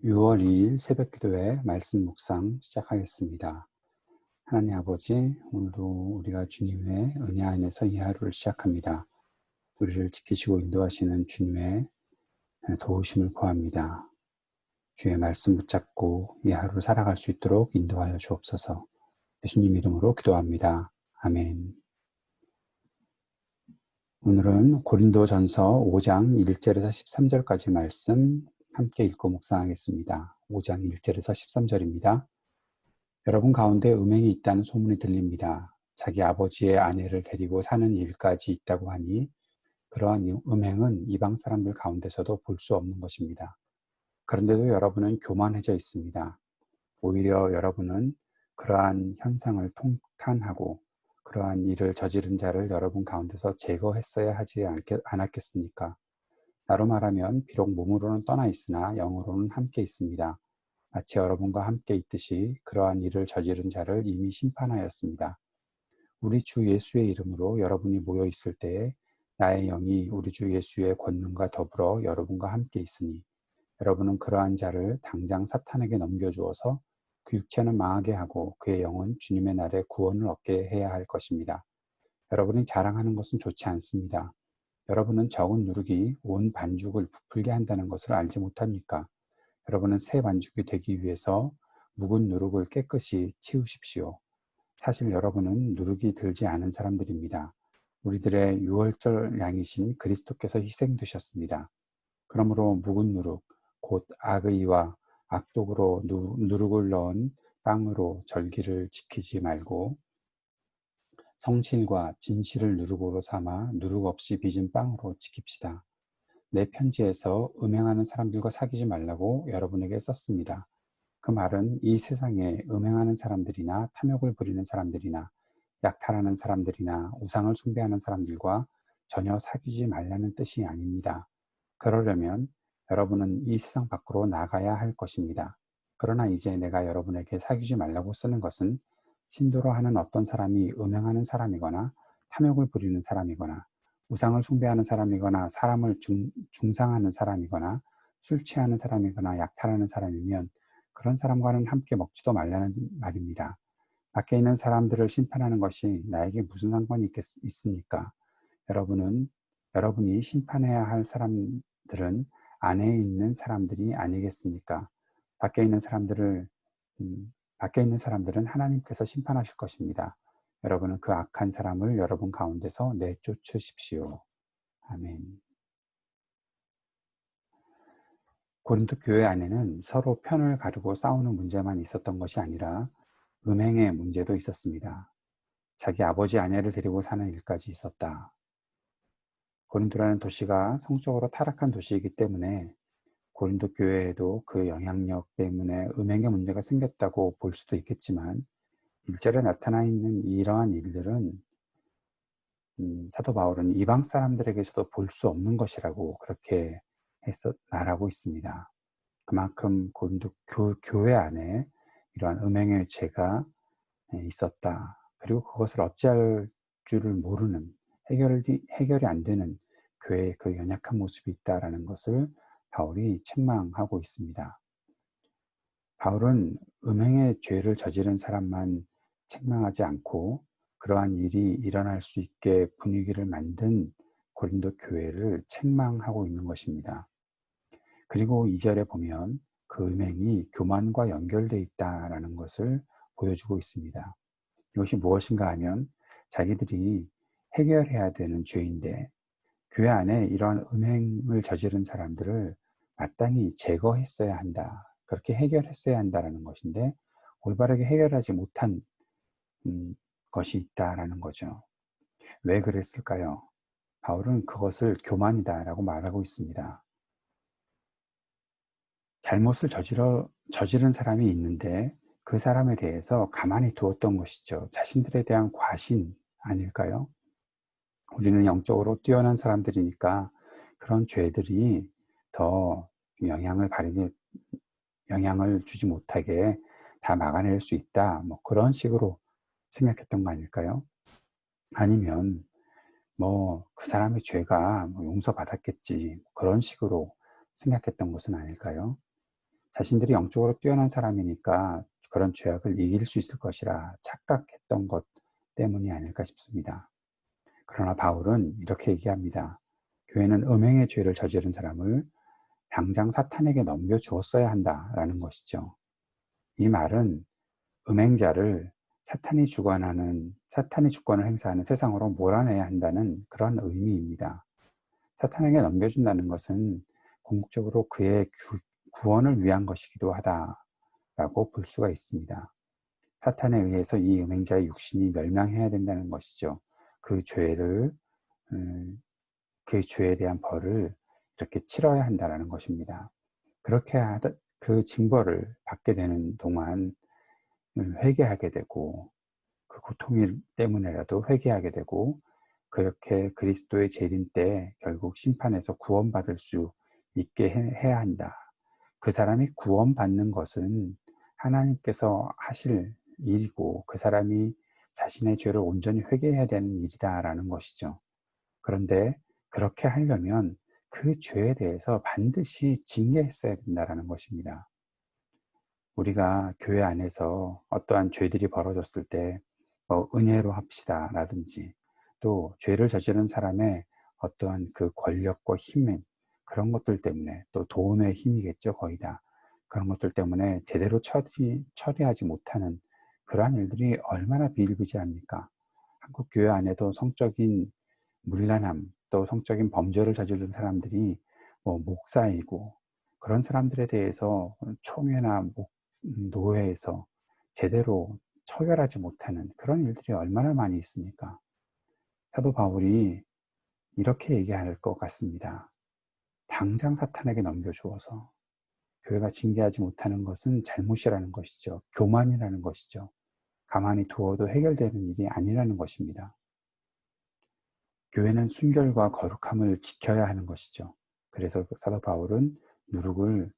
6월 2일 새벽기도회 말씀 묵상 시작하겠습니다. 하나님 아버지, 오늘도 우리가 주님의 은혜 안에서 이 하루를 시작합니다. 우리를 지키시고 인도하시는 주님의 도우심을 구합니다. 주의 말씀 붙잡고 이 하루를 살아갈 수 있도록 인도하여 주옵소서. 예수님 이름으로 기도합니다. 아멘. 오늘은 고린도전서 5장 1절에서 13절까지 말씀 함께 읽고 묵상하겠습니다. 5장 1절에서 13절입니다. 여러분 가운데 음행이 있다는 소문이 들립니다. 자기 아버지의 아내를 데리고 사는 일까지 있다고 하니 그러한 음행은 이방 사람들 가운데서도 볼 수 없는 것입니다. 그런데도 여러분은 교만해져 있습니다. 오히려 여러분은 그러한 현상을 통탄하고 그러한 일을 저지른 자를 여러분 가운데서 제거했어야 하지 않았겠습니까? 나로 말하면 비록 몸으로는 떠나 있으나 영으로는 함께 있습니다. 마치 여러분과 함께 있듯이 그러한 일을 저지른 자를 이미 심판하였습니다. 우리 주 예수의 이름으로 여러분이 모여 있을 때에 나의 영이 우리 주 예수의 권능과 더불어 여러분과 함께 있으니 여러분은 그러한 자를 당장 사탄에게 넘겨주어서 그 육체는 망하게 하고 그의 영은 주님의 날에 구원을 얻게 해야 할 것입니다. 여러분이 자랑하는 것은 좋지 않습니다. 여러분은 적은 누룩이 온 반죽을 부풀게 한다는 것을 알지 못합니까? 여러분은 새 반죽이 되기 위해서 묵은 누룩을 깨끗이 치우십시오. 사실 여러분은 누룩이 들지 않은 사람들입니다. 우리들의 유월절 양이신 그리스도께서 희생되셨습니다. 그러므로 묵은 누룩, 곧 악의와 악독으로 누룩을 넣은 빵으로 절기를 지키지 말고 성실과 진실을 누룩으로 삼아 누룩 없이 빚은 빵으로 지킵시다. 내 편지에서 음행하는 사람들과 사귀지 말라고 여러분에게 썼습니다. 그 말은 이 세상에 음행하는 사람들이나 탐욕을 부리는 사람들이나 약탈하는 사람들이나 우상을 숭배하는 사람들과 전혀 사귀지 말라는 뜻이 아닙니다. 그러려면 여러분은 이 세상 밖으로 나가야 할 것입니다. 그러나 이제 내가 여러분에게 사귀지 말라고 쓰는 것은 신도로 하는 어떤 사람이 음행하는 사람이거나 탐욕을 부리는 사람이거나 우상을 숭배하는 사람이거나 사람을 중상하는 사람이거나 술 취하는 사람이거나 약탈하는 사람이면 그런 사람과는 함께 먹지도 말라는 말입니다. 밖에 있는 사람들을 심판하는 것이 나에게 무슨 상관이 있습니까? 여러분이 심판해야 할 사람들은 안에 있는 사람들이 아니겠습니까? 밖에 있는 사람들을 밖에 있는 사람들은 하나님께서 심판하실 것입니다. 여러분은 그 악한 사람을 여러분 가운데서 내쫓으십시오. 아멘. 고린도 교회 안에는 서로 편을 가르고 싸우는 문제만 있었던 것이 아니라 음행의 문제도 있었습니다. 자기 아버지 아내를 데리고 사는 일까지 있었다. 고린도라는 도시가 성적으로 타락한 도시이기 때문에 고린도 교회에도 그 영향력 때문에 음행의 문제가 생겼다고 볼 수도 있겠지만 1절에 나타나 있는 이러한 일들은 사도 바울은 이방 사람들에게서도 볼 수 없는 것이라고 그렇게 말하고 있습니다. 그만큼 고린도 교회 안에 이러한 음행의 죄가 있었다. 그리고 그것을 어찌할 줄을 모르는 해결이 안 되는 교회의 그 연약한 모습이 있다라는 것을 바울이 책망하고 있습니다. 바울은 음행의 죄를 저지른 사람만 책망하지 않고 그러한 일이 일어날 수 있게 분위기를 만든 고린도 교회를 책망하고 있는 것입니다. 그리고 2절에 보면 그 음행이 교만과 연결되어 있다라는 것을 보여주고 있습니다. 이것이 무엇인가 하면 자기들이 해결해야 되는 죄인데 교회 안에 이러한 음행을 저지른 사람들을 마땅히 제거했어야 한다. 그렇게 해결했어야 한다는 것인데 올바르게 해결하지 못한 것이 있다라는 거죠. 왜 그랬을까요? 바울은 그것을 교만이다라고 말하고 있습니다. 잘못을 저지른 사람이 있는데 그 사람에 대해서 가만히 두었던 것이죠. 자신들에 대한 과신 아닐까요? 우리는 영적으로 뛰어난 사람들이니까 그런 죄들이 더 영향을 주지 못하게 다 막아낼 수 있다. 뭐 그런 식으로 생각했던 거 아닐까요? 아니면 뭐 그 사람의 죄가 용서받았겠지. 그런 식으로 생각했던 것은 아닐까요? 자신들이 영적으로 뛰어난 사람이니까 그런 죄악을 이길 수 있을 것이라 착각했던 것 때문이 아닐까 싶습니다. 그러나 바울은 이렇게 얘기합니다. 교회는 음행의 죄를 저지른 사람을 당장 사탄에게 넘겨주었어야 한다라는 것이죠. 이 말은 음행자를 사탄이 주권을 행사하는 세상으로 몰아내야 한다는 그런 의미입니다. 사탄에게 넘겨준다는 것은 궁극적으로 그의 구원을 위한 것이기도 하다라고 볼 수가 있습니다. 사탄에 의해서 이 음행자의 육신이 멸망해야 된다는 것이죠. 그 죄에 대한 벌을 이렇게 치러야 한다는 것입니다. 그렇게 그 징벌을 받게 되는 동안 회개하게 되고 그 고통 때문에라도 회개하게 되고 그렇게 그리스도의 재림 때 결국 심판에서 구원받을 수 있게 해야 한다. 그 사람이 구원받는 것은 하나님께서 하실 일이고 그 사람이 자신의 죄를 온전히 회개해야 되는 일이다라는 것이죠. 그런데 그렇게 하려면 그 죄에 대해서 반드시 징계했어야 된다는 것입니다. 우리가 교회 안에서 어떠한 죄들이 벌어졌을 때 은혜로 합시다 라든지 또 죄를 저지른 사람의 어떠한 그 권력과 힘 그런 것들 때문에 또 돈의 힘이겠죠 거의 다 그런 것들 때문에 제대로 처리하지 못하는 그러한 일들이 얼마나 비일비재합니까? 한국 교회 안에도 성적인 문란함 또 성적인 범죄를 저지른 사람들이 목사이고 그런 사람들에 대해서 총회나 노회에서 제대로 처결하지 못하는 그런 일들이 얼마나 많이 있습니까? 사도 바울이 이렇게 얘기할 것 같습니다. 당장 사탄에게 넘겨주어서 교회가 징계하지 못하는 것은 잘못이라는 것이죠. 교만이라는 것이죠. 가만히 두어도 해결되는 일이 아니라는 것입니다. 교회는 순결과 거룩함을 지켜야 하는 것이죠. 그래서 사도 바울은 누룩을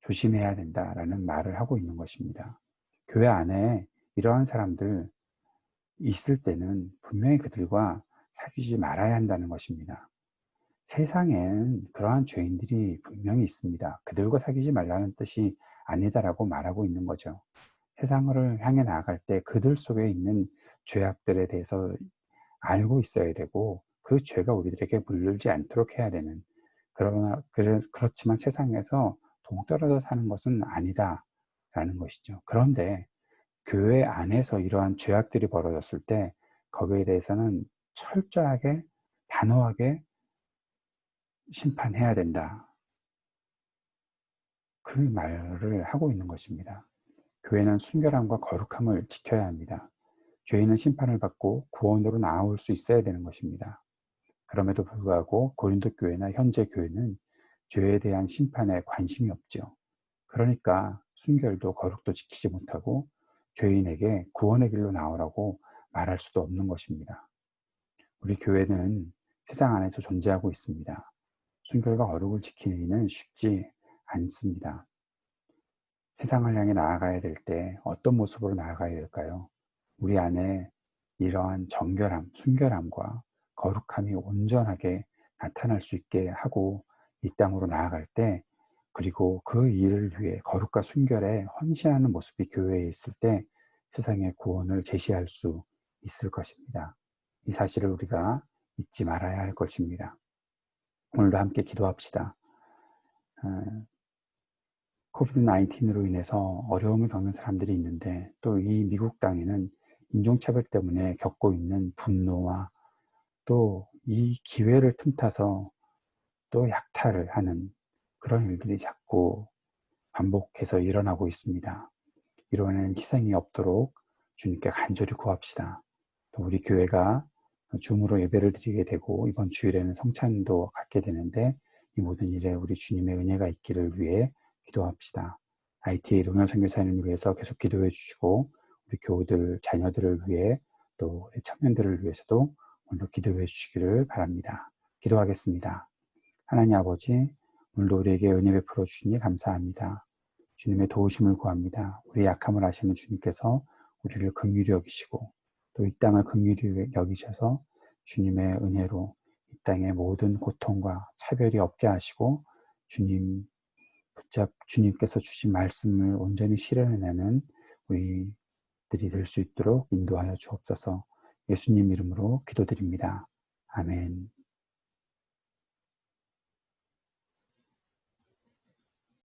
조심해야 된다라는 말을 하고 있는 것입니다. 교회 안에 이러한 사람들 있을 때는 분명히 그들과 사귀지 말아야 한다는 것입니다. 세상엔 그러한 죄인들이 분명히 있습니다. 그들과 사귀지 말라는 뜻이 아니다라고 말하고 있는 거죠. 세상을 향해 나아갈 때 그들 속에 있는 죄악들에 대해서 알고 있어야 되고 그 죄가 우리들에게 물들지 않도록 해야 되는 그렇지만 세상에서 동떨어져 사는 것은 아니다라는 것이죠. 그런데 교회 안에서 이러한 죄악들이 벌어졌을 때 거기에 대해서는 철저하게 단호하게 심판해야 된다. 그 말을 하고 있는 것입니다. 교회는 순결함과 거룩함을 지켜야 합니다. 죄인은 심판을 받고 구원으로 나아올 수 있어야 되는 것입니다. 그럼에도 불구하고 고린도 교회나 현재 교회는 죄에 대한 심판에 관심이 없죠. 그러니까 순결도 거룩도 지키지 못하고 죄인에게 구원의 길로 나오라고 말할 수도 없는 것입니다. 우리 교회는 세상 안에서 존재하고 있습니다. 순결과 거룩을 지키는 일은 쉽지 않습니다. 세상을 향해 나아가야 될 때 어떤 모습으로 나아가야 될까요? 우리 안에 이러한 정결함, 순결함과 거룩함이 온전하게 나타날 수 있게 하고 이 땅으로 나아갈 때 그리고 그 일을 위해 거룩과 순결에 헌신하는 모습이 교회에 있을 때 세상의 구원을 제시할 수 있을 것입니다. 이 사실을 우리가 잊지 말아야 할 것입니다. 오늘도 함께 기도합시다. 코비드-19으로 인해서 어려움을 겪는 사람들이 있는데 또 이 미국 땅에는 인종차별 때문에 겪고 있는 분노와 또 이 기회를 틈타서 또 약탈을 하는 그런 일들이 자꾸 반복해서 일어나고 있습니다. 이러한 희생이 없도록 주님께 간절히 구합시다. 또 우리 교회가 줌으로 예배를 드리게 되고 이번 주일에는 성찬도 갖게 되는데 이 모든 일에 우리 주님의 은혜가 있기를 위해 기도합시다. IT 동현 선교사님을 위해서 계속 기도해 주시고 우리 교우들, 자녀들을 위해 또 우리 청년들을 위해서도 오늘도 기도해 주시기를 바랍니다. 기도하겠습니다. 하나님 아버지, 오늘도 우리에게 은혜 베풀어 주시니 감사합니다. 주님의 도우심을 구합니다. 우리 약함을 아시는 주님께서 우리를 긍휼히 여기시고 또 이 땅을 긍휼히 여기셔서 주님의 은혜로 이 땅의 모든 고통과 차별이 없게 하시고 주님 직접 주님께서 주신 말씀을 온전히 실현해내는 우리들이 될 수 있도록 인도하여 주옵소서. 예수님 이름으로 기도드립니다. 아멘.